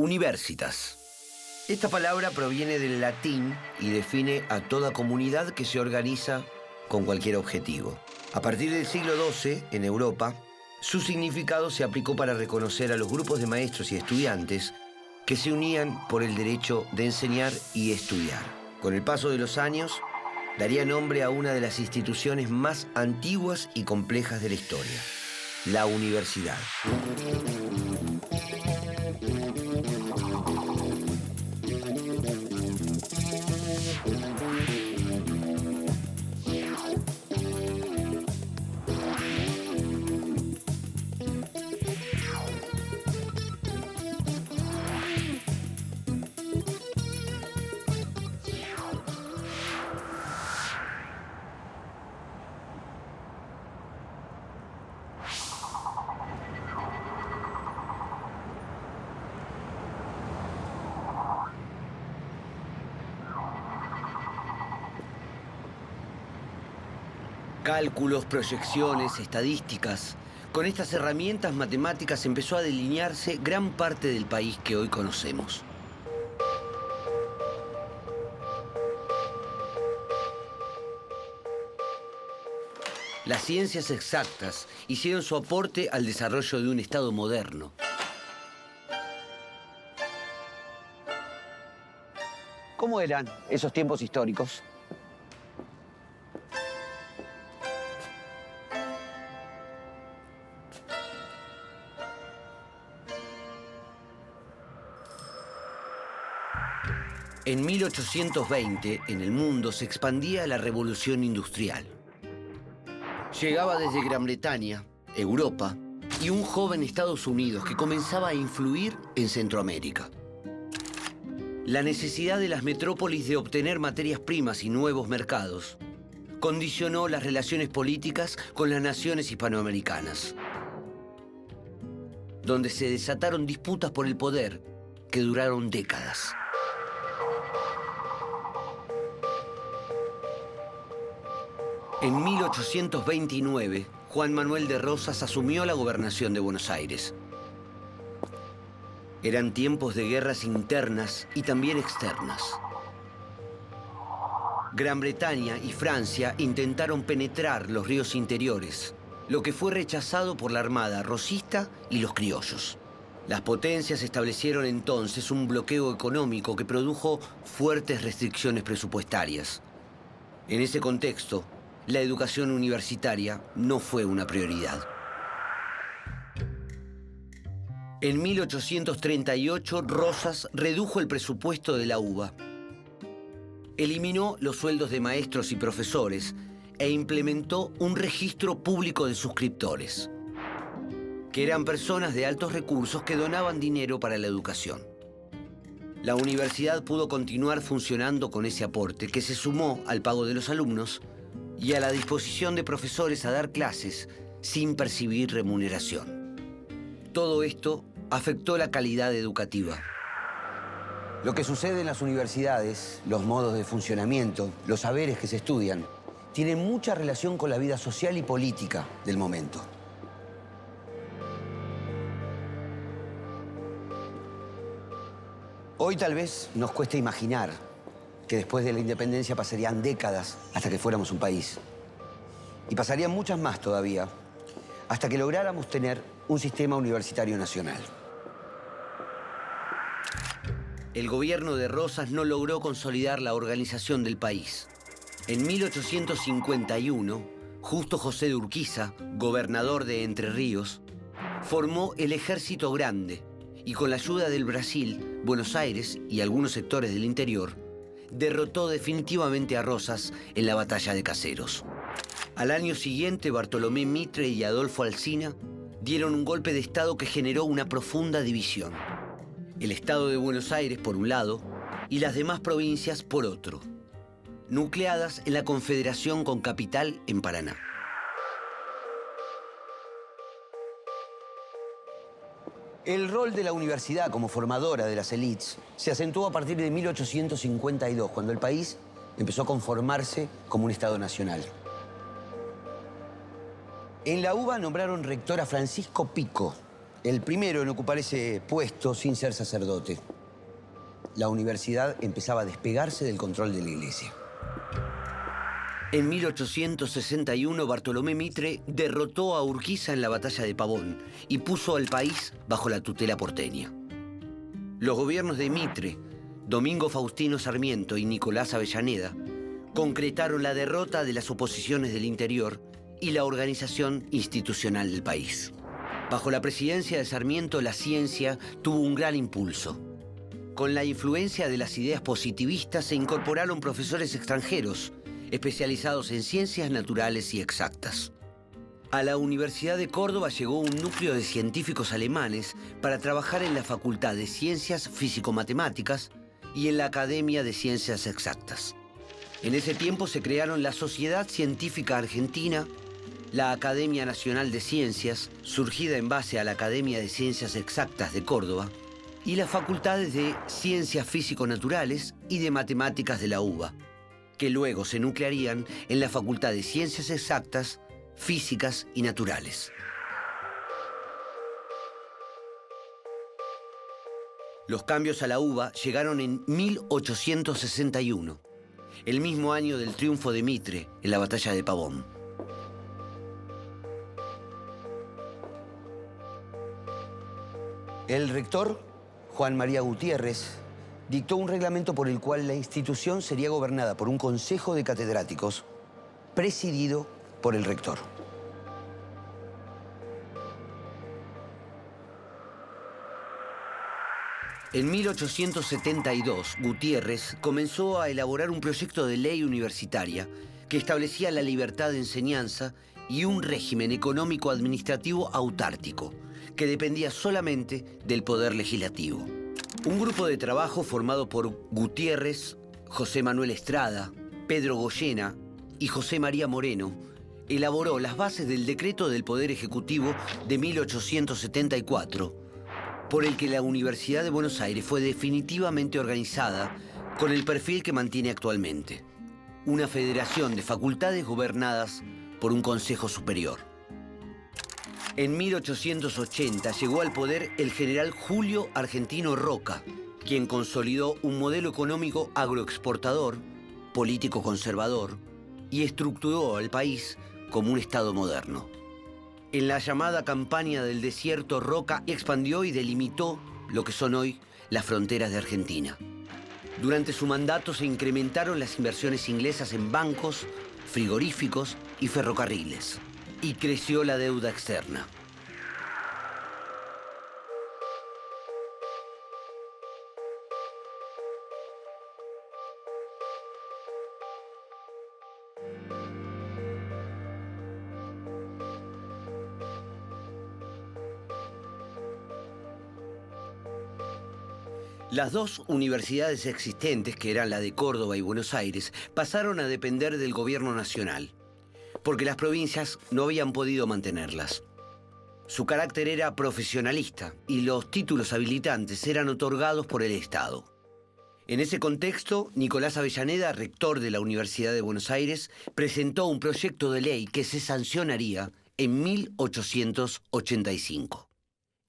Universitas. Esta palabra proviene del latín y define a toda comunidad que se organiza con cualquier objetivo. A partir del siglo XII, en Europa, su significado se aplicó para reconocer a los grupos de maestros y estudiantes que se unían por el derecho de enseñar y estudiar. Con el paso de los años, daría nombre a una de las instituciones más antiguas y complejas de la historia, la universidad. Cálculos, proyecciones, estadísticas. Con estas herramientas matemáticas empezó a delinearse gran parte del país que hoy conocemos. Las ciencias exactas hicieron su aporte al desarrollo de un Estado moderno. ¿Cómo eran esos tiempos históricos? En 1820, en el mundo se expandía la revolución industrial. Llegaba desde Gran Bretaña, Europa y un joven Estados Unidos que comenzaba a influir en Centroamérica. La necesidad de las metrópolis de obtener materias primas y nuevos mercados condicionó las relaciones políticas con las naciones hispanoamericanas, donde se desataron disputas por el poder que duraron décadas. En 1829, Juan Manuel de Rosas asumió la gobernación de Buenos Aires. Eran tiempos de guerras internas y también externas. Gran Bretaña y Francia intentaron penetrar los ríos interiores, lo que fue rechazado por la armada rosista y los criollos. Las potencias establecieron entonces un bloqueo económico que produjo fuertes restricciones presupuestarias. En ese contexto, la educación universitaria no fue una prioridad. En 1838, Rosas redujo el presupuesto de la UBA. Eliminó los sueldos de maestros y profesores e implementó un registro público de suscriptores, que eran personas de altos recursos que donaban dinero para la educación. La universidad pudo continuar funcionando con ese aporte, que se sumó al pago de los alumnos y a la disposición de profesores a dar clases sin percibir remuneración. Todo esto afectó la calidad educativa. Lo que sucede en las universidades, los modos de funcionamiento, los saberes que se estudian, tienen mucha relación con la vida social y política del momento. Hoy tal vez nos cueste imaginar que después de la independencia pasarían décadas hasta que fuéramos un país. Y pasarían muchas más todavía, hasta que lográramos tener un sistema universitario nacional. El gobierno de Rosas no logró consolidar la organización del país. En 1851, Justo José de Urquiza, gobernador de Entre Ríos, formó el Ejército Grande y con la ayuda del Brasil, Buenos Aires y algunos sectores del interior, derrotó definitivamente a Rosas en la batalla de Caseros. Al año siguiente, Bartolomé Mitre y Adolfo Alsina dieron un golpe de Estado que generó una profunda división. El Estado de Buenos Aires por un lado y las demás provincias por otro, nucleadas en la Confederación con capital en Paraná. El rol de la universidad como formadora de las élites se acentuó a partir de 1852, cuando el país empezó a conformarse como un Estado nacional. En la UBA nombraron rector a Francisco Pico, el primero en ocupar ese puesto sin ser sacerdote. La universidad empezaba a despegarse del control de la iglesia. En 1861, Bartolomé Mitre derrotó a Urquiza en la batalla de Pavón y puso al país bajo la tutela porteña. Los gobiernos de Mitre, Domingo Faustino Sarmiento y Nicolás Avellaneda concretaron la derrota de las oposiciones del interior y la organización institucional del país. Bajo la presidencia de Sarmiento, la ciencia tuvo un gran impulso. Con la influencia de las ideas positivistas se incorporaron profesores extranjeros, especializados en ciencias naturales y exactas. A la Universidad de Córdoba llegó un núcleo de científicos alemanes para trabajar en la Facultad de Ciencias Físico-Matemáticas y en la Academia de Ciencias Exactas. En ese tiempo se crearon la Sociedad Científica Argentina, la Academia Nacional de Ciencias, surgida en base a la Academia de Ciencias Exactas de Córdoba, y las facultades de Ciencias Físico-Naturales y de Matemáticas de la UBA, que luego se nuclearían en la Facultad de Ciencias Exactas, Físicas y Naturales. Los cambios a la UBA llegaron en 1861, el mismo año del triunfo de Mitre en la batalla de Pavón. El rector, Juan María Gutiérrez, dictó un reglamento por el cual la institución sería gobernada por un consejo de catedráticos presidido por el rector. En 1872, Gutiérrez comenzó a elaborar un proyecto de ley universitaria que establecía la libertad de enseñanza y un régimen económico-administrativo autárquico, que dependía solamente del poder legislativo. Un grupo de trabajo formado por Gutiérrez, José Manuel Estrada, Pedro Goyena y José María Moreno elaboró las bases del decreto del Poder Ejecutivo de 1874, por el que la Universidad de Buenos Aires fue definitivamente organizada con el perfil que mantiene actualmente: una federación de facultades gobernadas por un Consejo Superior. En 1880 llegó al poder el general Julio Argentino Roca, quien consolidó un modelo económico agroexportador, político conservador, y estructuró al país como un Estado moderno. En la llamada campaña del desierto, Roca expandió y delimitó lo que son hoy las fronteras de Argentina. Durante su mandato se incrementaron las inversiones inglesas en bancos, frigoríficos y ferrocarriles, y creció la deuda externa. Las dos universidades existentes, que eran la de Córdoba y Buenos Aires, pasaron a depender del gobierno nacional, porque las provincias no habían podido mantenerlas. Su carácter era profesionalista y los títulos habilitantes eran otorgados por el Estado. En ese contexto, Nicolás Avellaneda, rector de la Universidad de Buenos Aires, presentó un proyecto de ley que se sancionaría en 1885.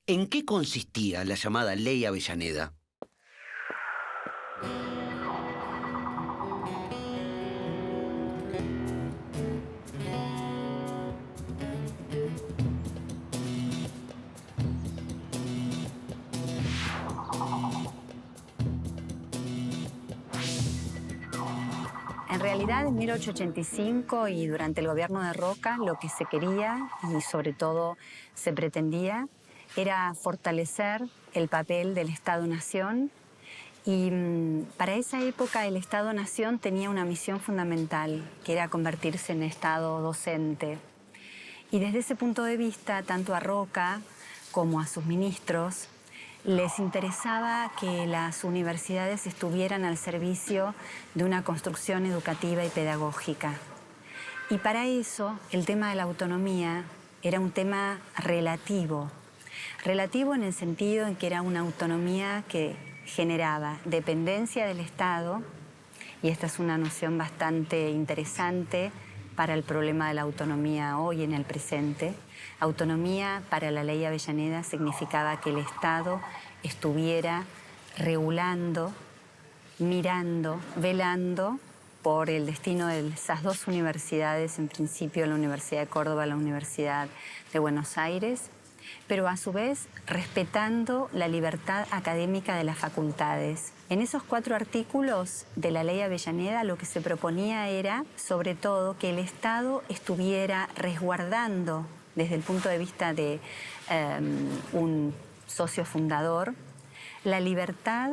¿En qué consistía la llamada Ley Avellaneda? En realidad, en 1885 y durante el gobierno de Roca, lo que se quería y sobre todo se pretendía era fortalecer el papel del Estado-Nación y para esa época el Estado-Nación tenía una misión fundamental, que era convertirse en Estado docente. Y desde ese punto de vista, tanto a Roca como a sus ministros, les interesaba que las universidades estuvieran al servicio de una construcción educativa y pedagógica. Y para eso, el tema de la autonomía era un tema relativo. Relativo en el sentido en que era una autonomía que generaba dependencia del Estado, y esta es una noción bastante interesante para el problema de la autonomía hoy en el presente. Autonomía para la ley Avellaneda significaba que el Estado estuviera regulando, mirando, velando por el destino de esas dos universidades, en principio la Universidad de Córdoba, la Universidad de Buenos Aires, pero a su vez respetando la libertad académica de las facultades. En esos 4 artículos de la ley Avellaneda lo que se proponía era, sobre todo, que el Estado estuviera resguardando, desde el punto de vista de un socio fundador, la libertad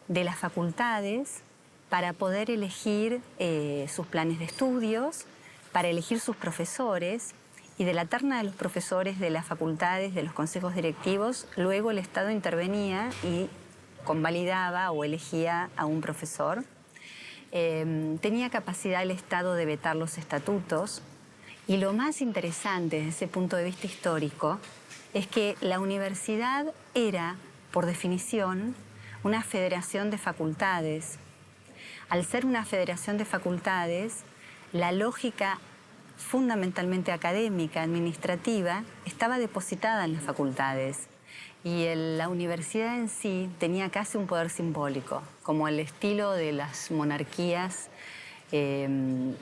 de las facultades para poder elegir sus planes de estudios, para elegir sus profesores, y de la terna de los profesores de las facultades, de los consejos directivos, luego el Estado intervenía y convalidaba o elegía a un profesor. Tenía capacidad el Estado de vetar los estatutos. Y lo más interesante desde ese punto de vista histórico es que la universidad era, por definición, una federación de facultades. Al ser una federación de facultades, la lógica fundamentalmente académica, administrativa, estaba depositada en las facultades. Y la universidad en sí tenía casi un poder simbólico, como el estilo de las monarquías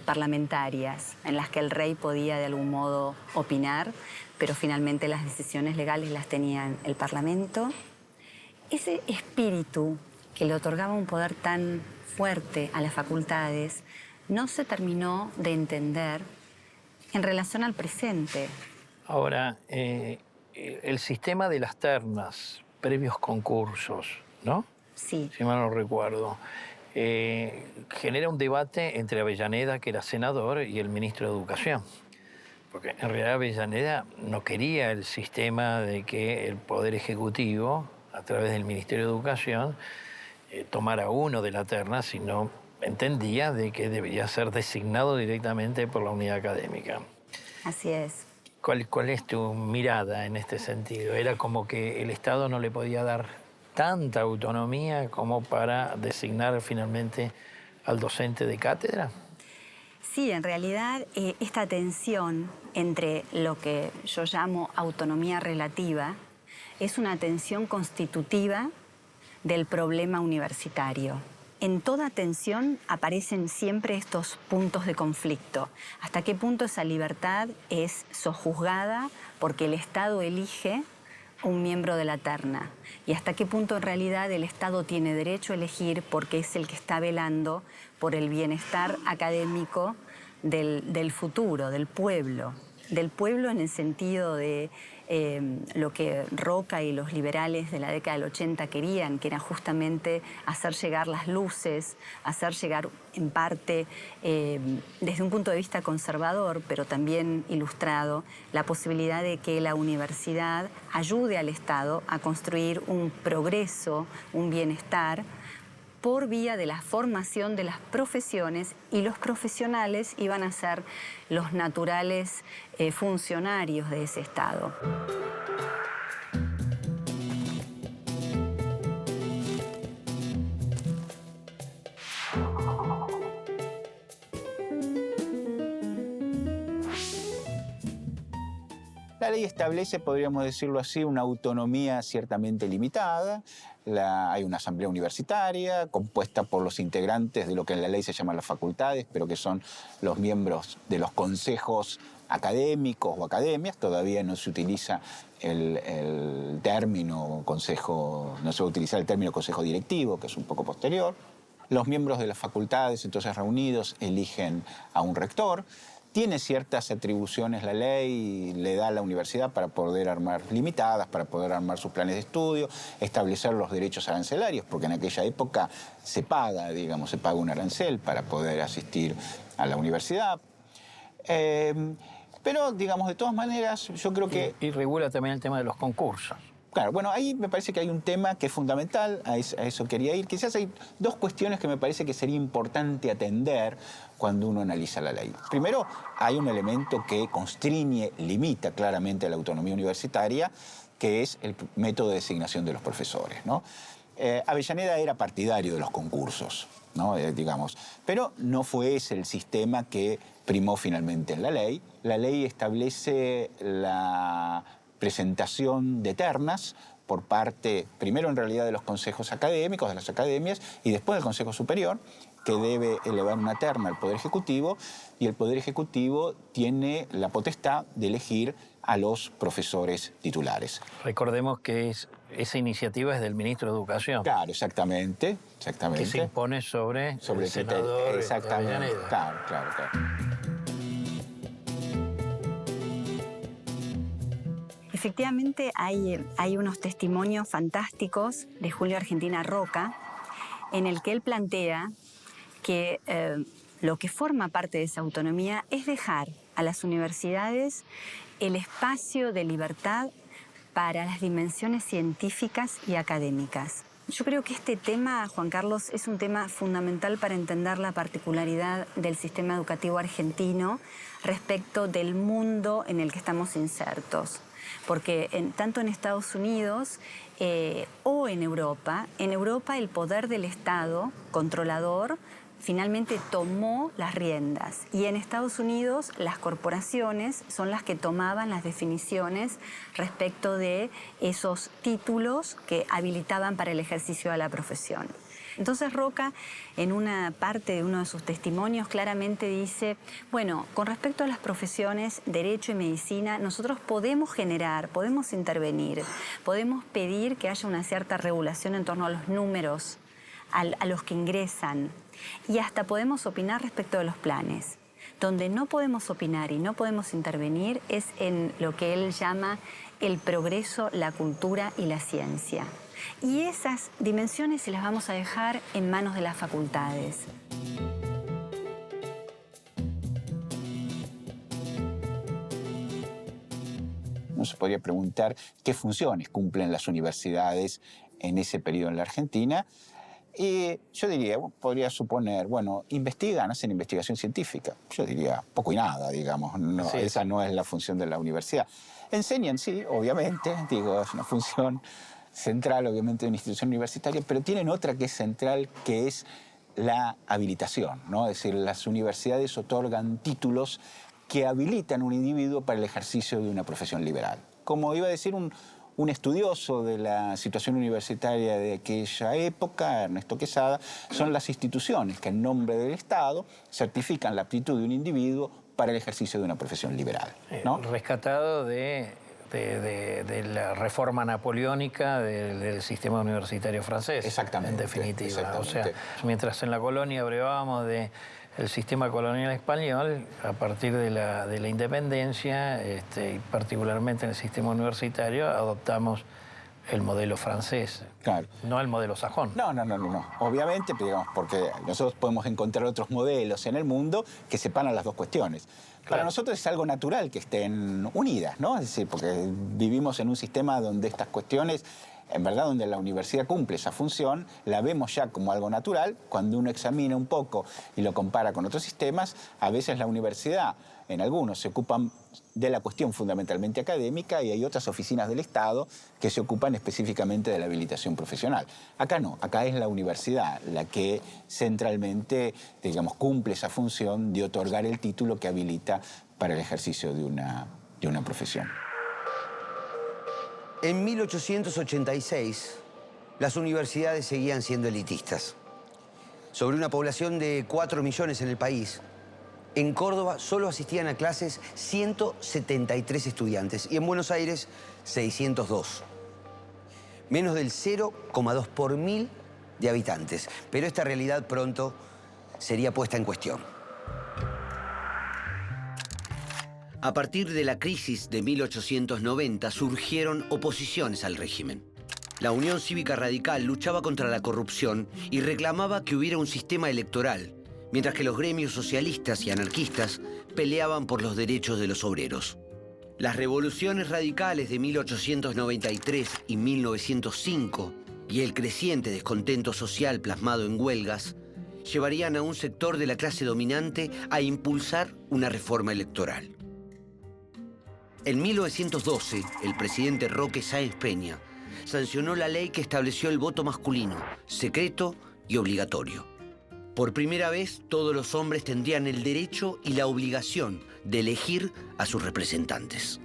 parlamentarias, en las que el rey podía de algún modo opinar, pero finalmente las decisiones legales las tenía el Parlamento. Ese espíritu que le otorgaba un poder tan fuerte a las facultades no se terminó de entender en relación al presente. Ahora, el sistema de las ternas, previos concursos, ¿no? Sí. Si mal no recuerdo, genera un debate entre Avellaneda, que era senador, y el ministro de Educación. Porque en realidad Avellaneda no quería el sistema de que el Poder Ejecutivo, a través del Ministerio de Educación, tomara uno de la terna, sino entendía de que debería ser designado directamente por la unidad académica. Así es. ¿Cuál es tu mirada en este sentido? ¿Era como que el Estado no le podía dar tanta autonomía como para designar finalmente al docente de cátedra? Sí, en realidad esta tensión entre lo que yo llamo autonomía relativa es una tensión constitutiva del problema universitario. En toda tensión aparecen siempre estos puntos de conflicto. ¿Hasta qué punto esa libertad es sojuzgada porque el Estado elige un miembro de la terna? ¿Y hasta qué punto en realidad el Estado tiene derecho a elegir porque es el que está velando por el bienestar académico del futuro, del pueblo? Del pueblo en el sentido de lo que Roca y los liberales de la década del 80 querían, que era justamente hacer llegar las luces, hacer llegar en parte, desde un punto de vista conservador, pero también ilustrado, la posibilidad de que la universidad ayude al Estado a construir un progreso, un bienestar, por vía de la formación de las profesiones, y los profesionales iban a ser los naturales funcionarios de ese Estado. La ley establece, podríamos decirlo así, una autonomía ciertamente limitada. Hay una asamblea universitaria compuesta por los integrantes de lo que en la ley se llaman las facultades, pero que son los miembros de los consejos académicos o academias. Todavía no se utiliza el término consejo, no se va a utilizar el término consejo directivo, que es un poco posterior. Los miembros de las facultades, entonces reunidos, eligen a un rector. Tiene ciertas atribuciones la ley, le da a la universidad para poder armar, limitadas, para poder armar sus planes de estudio, establecer los derechos arancelarios, porque en aquella época se paga, digamos, se paga un arancel para poder asistir a la universidad. Pero, digamos, de todas maneras, yo creo que... Y regula también el tema de los concursos. Claro, bueno, ahí me parece que hay un tema que es fundamental, a eso quería ir. Quizás hay dos cuestiones que me parece que sería importante atender cuando uno analiza la ley. Primero, hay un elemento que constriñe, limita claramente la autonomía universitaria, que es el método de designación de los profesores, ¿no? Avellaneda era partidario de los concursos, ¿no? Digamos, pero no fue ese el sistema que primó finalmente en la ley. La ley establece la presentación de ternas por parte, primero en realidad de los consejos académicos, de las academias, y después del Consejo Superior, que debe elevar una terna al Poder Ejecutivo, y el Poder Ejecutivo tiene la potestad de elegir a los profesores titulares. Recordemos que esa iniciativa es del ministro de Educación. Claro, exactamente. Que se impone sobre el senador exactamente. Avellaneda. Claro. Efectivamente, hay unos testimonios fantásticos de Julio Argentina Roca, en el que él plantea que lo que forma parte de esa autonomía es dejar a las universidades el espacio de libertad para las dimensiones científicas y académicas. Yo creo que este tema, Juan Carlos, es un tema fundamental para entender la particularidad del sistema educativo argentino respecto del mundo en el que estamos insertos. Porque tanto en Estados Unidos o en Europa el poder del Estado controlador finalmente tomó las riendas. Y en Estados Unidos las corporaciones son las que tomaban las definiciones respecto de esos títulos que habilitaban para el ejercicio de la profesión. Entonces Roca, en una parte de uno de sus testimonios, claramente dice, bueno, con respecto a las profesiones, derecho y medicina, nosotros podemos generar, podemos intervenir, podemos pedir que haya una cierta regulación en torno a los números, a los que ingresan, y hasta podemos opinar respecto de los planes. Donde no podemos opinar y no podemos intervenir es en lo que él llama el progreso, la cultura y la ciencia. Y esas dimensiones se las vamos a dejar en manos de las facultades. Uno se podría preguntar qué funciones cumplen las universidades en ese periodo en la Argentina. Y yo diría, podría suponer, bueno, investigan, hacen investigación científica. Yo diría poco y nada, digamos. No, sí. Esa no es la función de la universidad. Enseñan, sí, obviamente, digo, es una función central, obviamente, de una institución universitaria, pero tienen otra que es central, que es la habilitación, ¿no? Es decir, las universidades otorgan títulos que habilitan a un individuo para el ejercicio de una profesión liberal. Como iba a decir un estudioso de la situación universitaria de aquella época, Ernesto Quesada, son las instituciones que en nombre del Estado certifican la aptitud de un individuo para el ejercicio de una profesión liberal, ¿no? Rescatado de la reforma napoleónica del sistema universitario francés. Exactamente. En definitiva. Exactamente. O sea, mientras en la colonia brevábamos del sistema colonial español, a partir de la independencia, y particularmente en el sistema universitario, adoptamos el modelo francés, claro, no el modelo sajón. No. Obviamente, digamos, porque nosotros podemos encontrar otros modelos en el mundo que separan las dos cuestiones. Claro. Para nosotros es algo natural que estén unidas, ¿no? Es decir, porque vivimos en un sistema donde estas cuestiones, en verdad, donde la universidad cumple esa función, la vemos ya como algo natural. Cuando uno examina un poco y lo compara con otros sistemas, a veces la universidad, en algunos, se ocupan de la cuestión fundamentalmente académica y hay otras oficinas del Estado que se ocupan específicamente de la habilitación profesional. Acá no, acá es la universidad la que centralmente, digamos, cumple esa función de otorgar el título que habilita para el ejercicio de una profesión. En 1886, las universidades seguían siendo elitistas. Sobre una población de 4 millones en el país, en Córdoba solo asistían a clases 173 estudiantes y en Buenos Aires 602. Menos del 0,2 por 1000 de habitantes. Pero esta realidad pronto sería puesta en cuestión. A partir de la crisis de 1890 surgieron oposiciones al régimen. La Unión Cívica Radical luchaba contra la corrupción y reclamaba que hubiera un sistema electoral, mientras que los gremios socialistas y anarquistas peleaban por los derechos de los obreros. Las revoluciones radicales de 1893 y 1905 y el creciente descontento social plasmado en huelgas llevarían a un sector de la clase dominante a impulsar una reforma electoral. En 1912, el presidente Roque Sáenz Peña sancionó la ley que estableció el voto masculino, secreto y obligatorio. Por primera vez, todos los hombres tendrían el derecho y la obligación de elegir a sus representantes.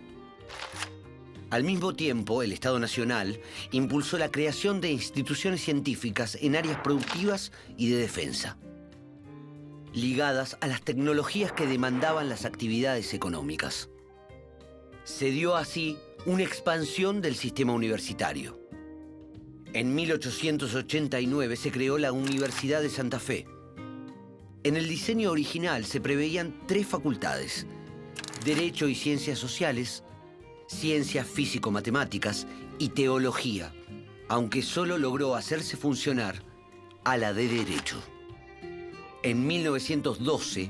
Al mismo tiempo, el Estado Nacional impulsó la creación de instituciones científicas en áreas productivas y de defensa, ligadas a las tecnologías que demandaban las actividades económicas. Se dio así una expansión del sistema universitario. En 1889 se creó la Universidad de Santa Fe. En el diseño original se preveían 3 facultades: Derecho y Ciencias Sociales, Ciencias Físico-Matemáticas y Teología, aunque solo logró hacerse funcionar a la de Derecho. En 1912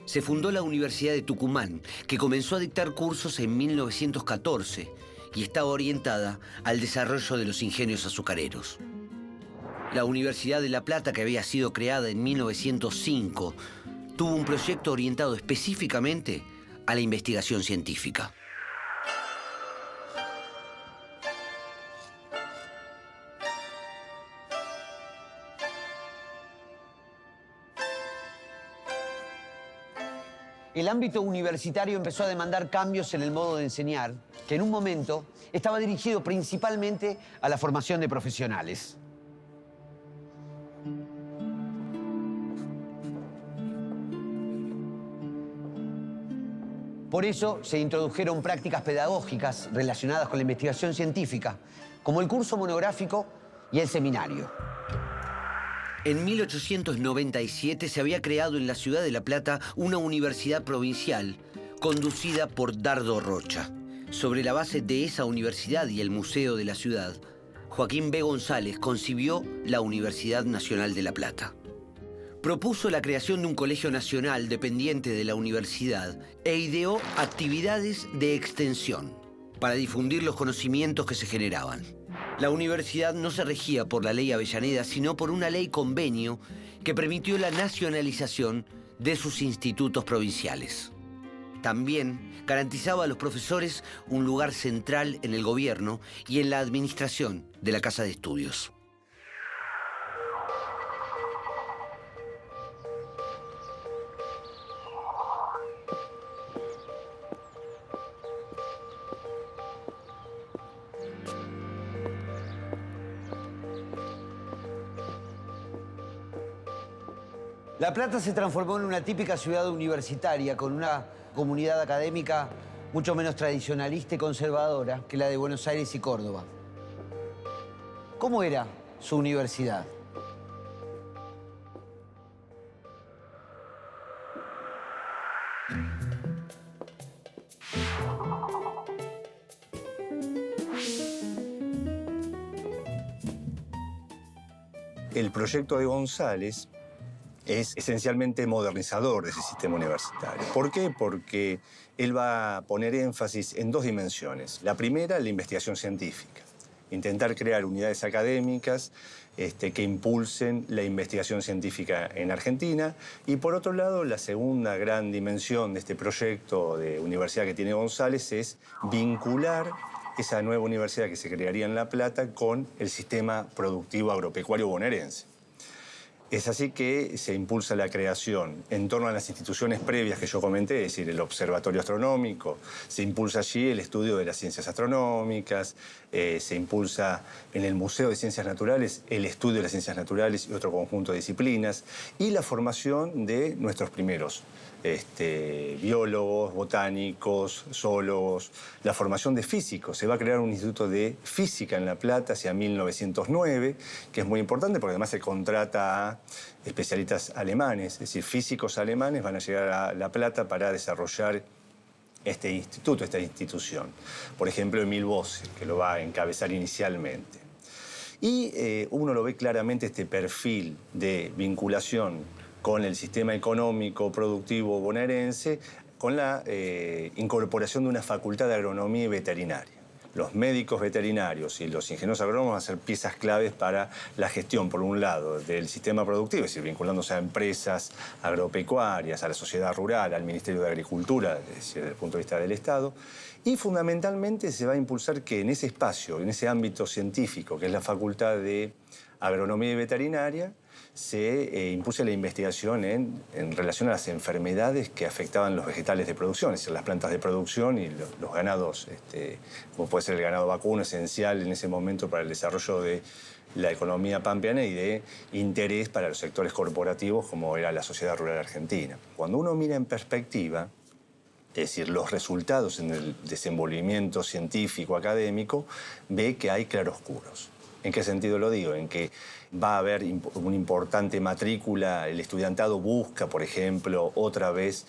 se fundó la Universidad de Tucumán, que comenzó a dictar cursos en 1914 y estaba orientada al desarrollo de los ingenios azucareros. La Universidad de La Plata, que había sido creada en 1905, tuvo un proyecto orientado específicamente a la investigación científica. El ámbito universitario empezó a demandar cambios en el modo de enseñar, que en un momento estaba dirigido principalmente a la formación de profesionales. Por eso se introdujeron prácticas pedagógicas relacionadas con la investigación científica, como el curso monográfico y el seminario. En 1897 se había creado en la ciudad de La Plata una universidad provincial conducida por Dardo Rocha. Sobre la base de esa universidad y el museo de la ciudad, Joaquín B. González concibió la Universidad Nacional de La Plata. Propuso la creación de un colegio nacional dependiente de la universidad e ideó actividades de extensión para difundir los conocimientos que se generaban. La universidad no se regía por la ley Avellaneda, sino por una ley convenio que permitió la nacionalización de sus institutos provinciales. También garantizaba a los profesores un lugar central en el gobierno y en la administración de la Casa de Estudios. La Plata se transformó en una típica ciudad universitaria con una comunidad académica mucho menos tradicionalista y conservadora que la de Buenos Aires y Córdoba. ¿Cómo era su universidad? El proyecto de González es esencialmente modernizador de ese sistema universitario. ¿Por qué? Porque él va a poner énfasis en 2 dimensiones. La primera, la investigación científica. Intentar crear unidades académicas que impulsen la investigación científica en Argentina. Y por otro lado, la segunda gran dimensión de este proyecto de universidad que tiene González es vincular esa nueva universidad que se crearía en La Plata con el sistema productivo agropecuario bonaerense. Es así que se impulsa la creación en torno a las instituciones previas que yo comenté, es decir, el Observatorio Astronómico, se impulsa allí el estudio de las ciencias astronómicas, se impulsa en el Museo de Ciencias Naturales el estudio de las ciencias naturales y otro conjunto de disciplinas, y la formación de nuestros primeros biólogos, botánicos, zoólogos, la formación de físicos. Se va a crear un instituto de física en La Plata hacia 1909, que es muy importante porque además se contrata a especialistas alemanes, es decir, físicos alemanes van a llegar a La Plata para desarrollar este instituto, esta institución. Por ejemplo, Emil Bosse, que lo va a encabezar inicialmente. Y uno lo ve claramente este perfil de vinculación con el sistema económico productivo bonaerense, con la incorporación de una facultad de agronomía y veterinaria. Los médicos veterinarios y los ingenieros agrónomos van a ser piezas claves para la gestión, por un lado, del sistema productivo, es decir, vinculándose a empresas agropecuarias, a la sociedad rural, al Ministerio de Agricultura, es decir, desde el punto de vista del Estado. Y fundamentalmente se va a impulsar que en ese espacio, en ese ámbito científico, que es la Facultad de Agronomía y Veterinaria, se impulsa la investigación en relación a las enfermedades que afectaban los vegetales de producción, es decir, las plantas de producción y los ganados, como puede ser el ganado vacuno, esencial en ese momento para el desarrollo de la economía pampeana y de interés para los sectores corporativos como era la sociedad rural argentina. Cuando uno mira en perspectiva, es decir, los resultados en el desenvolvimiento científico, académico, ve que hay claroscuros. ¿En qué sentido lo digo? En que va a haber una importante matrícula, el estudiantado busca, por ejemplo, otra vez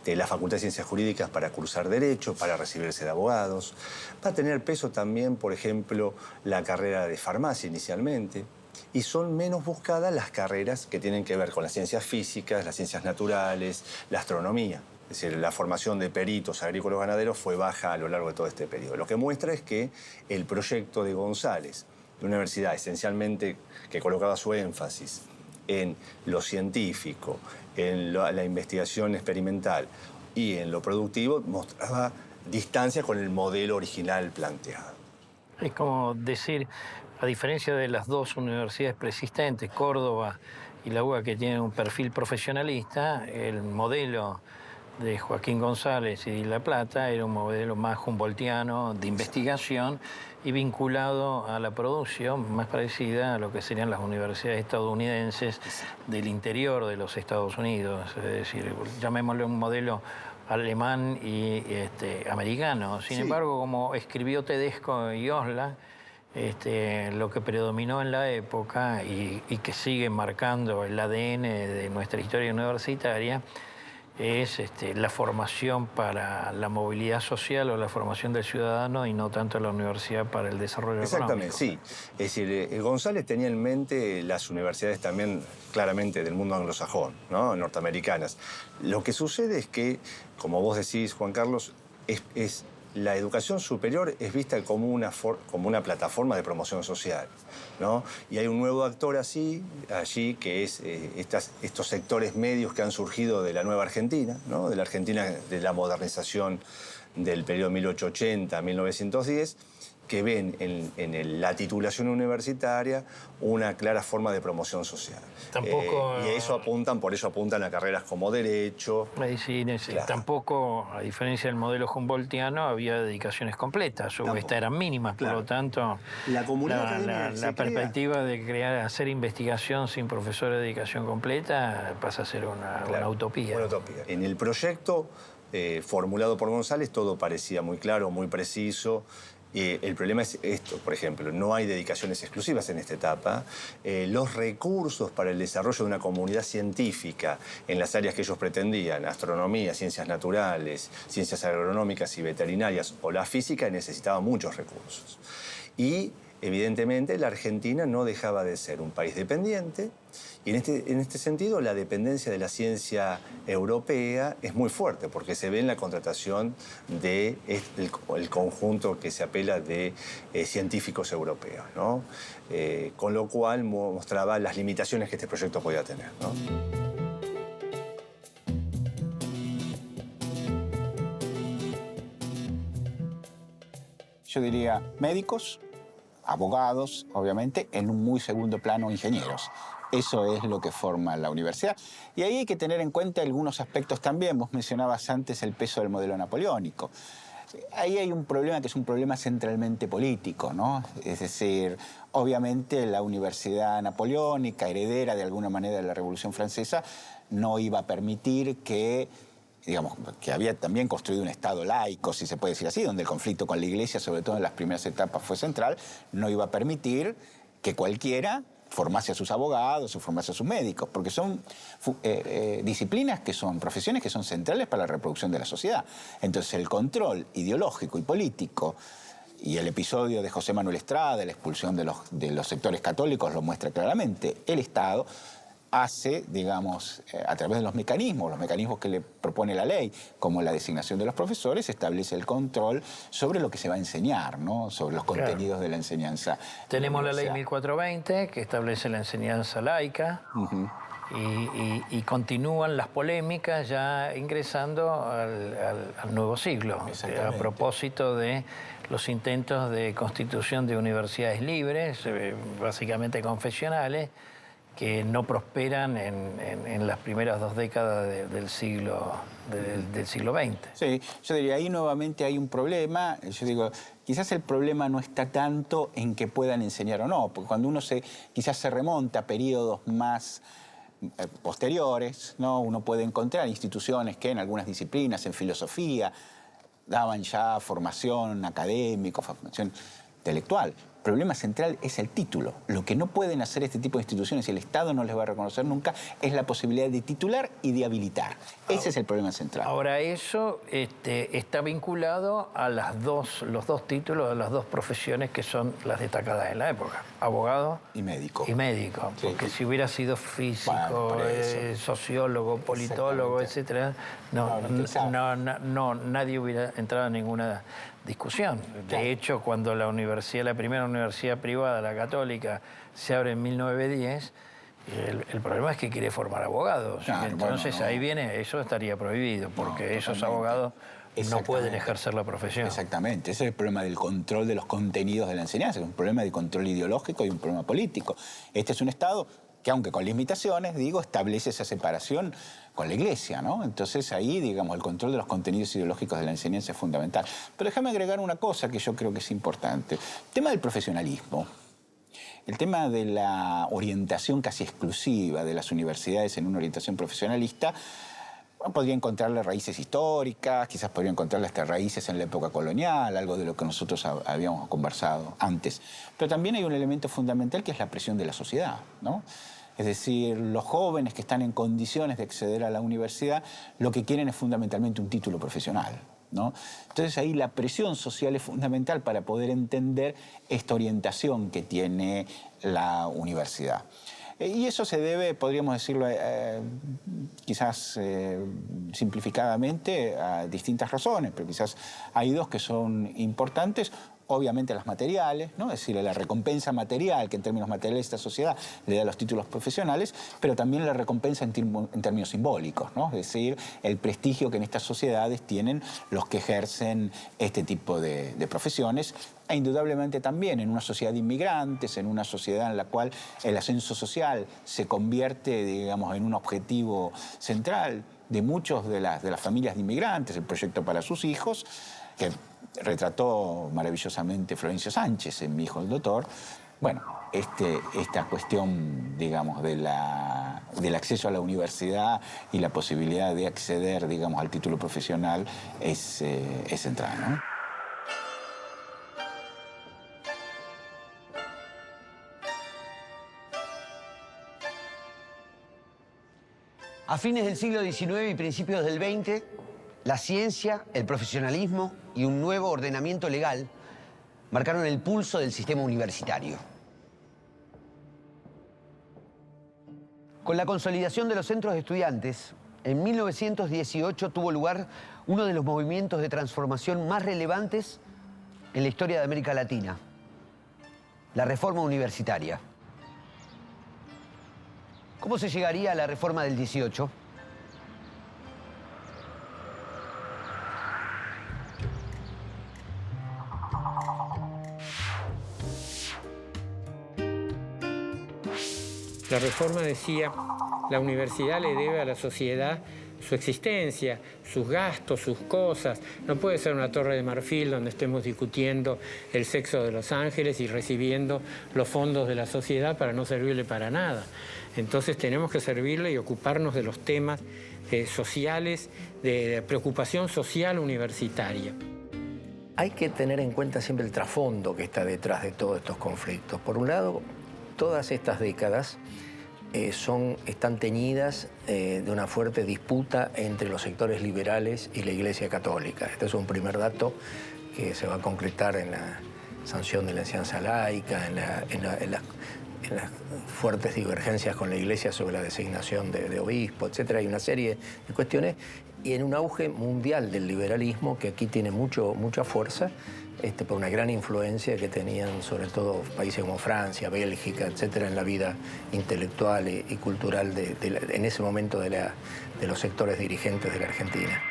la Facultad de Ciencias Jurídicas para cursar Derecho, para recibirse de abogados. Va a tener peso también, por ejemplo, la carrera de farmacia inicialmente. Y son menos buscadas las carreras que tienen que ver con las ciencias físicas, las ciencias naturales, la astronomía. Es decir, la formación de peritos agrícolas ganaderos fue baja a lo largo de todo este periodo. Lo que muestra es que el proyecto de González, de una universidad esencialmente que colocaba su énfasis en lo científico, en la investigación experimental y en lo productivo, mostraba distancia con el modelo original planteado. Es como decir, a diferencia de las dos universidades preexistentes, Córdoba y la UBA, que tienen un perfil profesionalista, el modelo de Joaquín González y La Plata era un modelo más humboldtiano de investigación y vinculado a la producción, más parecida a lo que serían las universidades estadounidenses del interior de los Estados Unidos, es decir, llamémosle un modelo alemán y americano. Sin embargo, como escribió Tedesco y Osla, lo que predominó en la época y que sigue marcando el ADN de nuestra historia universitaria es la formación para la movilidad social o la formación del ciudadano y no tanto la universidad para el desarrollo económico. Exactamente, sí. Es decir, González tenía en mente las universidades también claramente del mundo anglosajón, ¿no? Norteamericanas. Lo que sucede es que, como vos decís, Juan Carlos, la educación superior es vista como una plataforma de promoción social, ¿no? Y hay un nuevo actor allí, que es estos sectores medios que han surgido de la nueva Argentina, ¿no? De la Argentina de la modernización del periodo 1880-1910, que ven en la titulación universitaria una clara forma de promoción social. Tampoco, y por eso apuntan a carreras como Derecho. Medicina, sí. Claro. Tampoco, a diferencia del modelo humboldtiano, había dedicaciones completas. Estas eran mínimas, claro. Por lo tanto, la perspectiva de hacer investigación sin profesor de dedicación completa pasa a ser una utopía. Una utopía. En el proyecto formulado por González todo parecía muy claro, muy preciso. El problema es esto, por ejemplo, no hay dedicaciones exclusivas en esta etapa. Los recursos para el desarrollo de una comunidad científica en las áreas que ellos pretendían, astronomía, ciencias naturales, ciencias agronómicas y veterinarias o la física, necesitaban muchos recursos. Y, evidentemente, la Argentina no dejaba de ser un país dependiente. Y en este sentido, la dependencia de la ciencia europea es muy fuerte, porque se ve en la contratación del conjunto que se apela de científicos europeos, ¿no? Con lo cual mostraba las limitaciones que este proyecto podía tener, ¿no? Yo diría médicos, abogados, obviamente, en un muy segundo plano ingenieros. Eso es lo que forma la universidad. Y ahí hay que tener en cuenta algunos aspectos también. Vos mencionabas antes el peso del modelo napoleónico. Ahí hay un problema que es un problema centralmente político, ¿no? Es decir, obviamente la universidad napoleónica, heredera de alguna manera de la Revolución Francesa, no iba a permitir que, digamos, que había también construido un Estado laico, si se puede decir así, donde el conflicto con la Iglesia, sobre todo en las primeras etapas, fue central, no iba a permitir que cualquiera formase a sus abogados o formase a sus médicos, porque son disciplinas que son, profesiones que son centrales para la reproducción de la sociedad. Entonces el control ideológico y político, y el episodio de José Manuel Estrada, la expulsión de los sectores católicos lo muestra claramente, el Estado hace, digamos, a través de los mecanismos que le propone la ley, como la designación de los profesores, establece el control sobre lo que se va a enseñar, ¿no? Sobre los contenidos de la enseñanza. Tenemos la ley 1420, que establece la enseñanza laica, y continúan las polémicas ya ingresando al nuevo siglo, a propósito de los intentos de constitución de universidades libres, básicamente confesionales, que no prosperan en las primeras 2 décadas del siglo XX. Sí, yo diría, ahí nuevamente hay un problema. Yo digo, quizás el problema no está tanto en que puedan enseñar o no, porque cuando uno quizás se remonta a periodos más posteriores, ¿no? Uno puede encontrar instituciones que en algunas disciplinas, en filosofía, daban ya formación académica, formación intelectual. El problema central es el título. Lo que no pueden hacer este tipo de instituciones y el Estado no les va a reconocer nunca es la posibilidad de titular y de habilitar. Ese es el problema central. Ahora, eso está vinculado a los dos títulos de las 2 profesiones que son las destacadas en la época: abogado y médico. Y médico, sí, porque si hubiera sido físico, sociólogo, politólogo, etcétera, nadie hubiera entrado en ninguna discusión. De hecho, cuando la primera universidad privada, la católica, se abre en 1910, el problema es que quiere formar abogados. Claro, entonces ahí viene, eso estaría prohibido, porque esos abogados no pueden ejercer la profesión. Exactamente, ese es el problema del control de los contenidos de la enseñanza, es un problema de control ideológico y un problema político. Este es un Estado que, aunque con limitaciones, establece esa separación con la Iglesia, ¿no? Entonces ahí, digamos, el control de los contenidos ideológicos de la enseñanza es fundamental. Pero déjame agregar una cosa que yo creo que es importante. El tema del profesionalismo, el tema de la orientación casi exclusiva de las universidades en una orientación profesionalista, podría encontrarle raíces históricas, quizás podría encontrarle hasta raíces en la época colonial, algo de lo que nosotros habíamos conversado antes. Pero también hay un elemento fundamental que es la presión de la sociedad, ¿no? Es decir, los jóvenes que están en condiciones de acceder a la universidad lo que quieren es fundamentalmente un título profesional, ¿no? Entonces ahí la presión social es fundamental para poder entender esta orientación que tiene la universidad. Y eso se debe, podríamos decirlo quizás simplificadamente, a distintas razones, pero quizás hay 2 que son importantes. Obviamente las materiales, ¿no? Es decir, la recompensa material que en términos materiales esta sociedad le da a los títulos profesionales, pero también la recompensa en términos simbólicos, ¿no? Es decir, el prestigio que en estas sociedades tienen los que ejercen este tipo de profesiones, e indudablemente también en una sociedad de inmigrantes, en una sociedad en la cual el ascenso social se convierte, digamos, en un objetivo central de muchos de las familias de inmigrantes, el proyecto para sus hijos, que retrató maravillosamente Florencio Sánchez en Mi hijo el doctor. Bueno, esta cuestión, digamos, del acceso a la universidad y la posibilidad de acceder, digamos, al título profesional es central, ¿no? A fines del siglo XIX y principios del XX, la ciencia, el profesionalismo y un nuevo ordenamiento legal marcaron el pulso del sistema universitario. Con la consolidación de los centros de estudiantes, en 1918 tuvo lugar uno de los movimientos de transformación más relevantes en la historia de América Latina, la reforma universitaria. ¿Cómo se llegaría a la reforma del 18? La Reforma decía, la universidad le debe a la sociedad su existencia, sus gastos, sus cosas. No puede ser una torre de marfil donde estemos discutiendo el sexo de los ángeles y recibiendo los fondos de la sociedad para no servirle para nada. Entonces tenemos que servirle y ocuparnos de los temas sociales, de preocupación social universitaria. Hay que tener en cuenta siempre el trasfondo que está detrás de todos estos conflictos. Por un lado, todas estas décadas están teñidas de una fuerte disputa entre los sectores liberales y la Iglesia Católica. Este es un primer dato que se va a concretar en la sanción de la enseñanza laica, en las fuertes divergencias con la Iglesia sobre la designación de obispo, etc. Hay una serie de cuestiones y en un auge mundial del liberalismo que aquí tiene mucha fuerza, por una gran influencia que tenían sobre todo países como Francia, Bélgica, etcétera, en la vida intelectual y cultural en ese momento de los sectores dirigentes de la Argentina.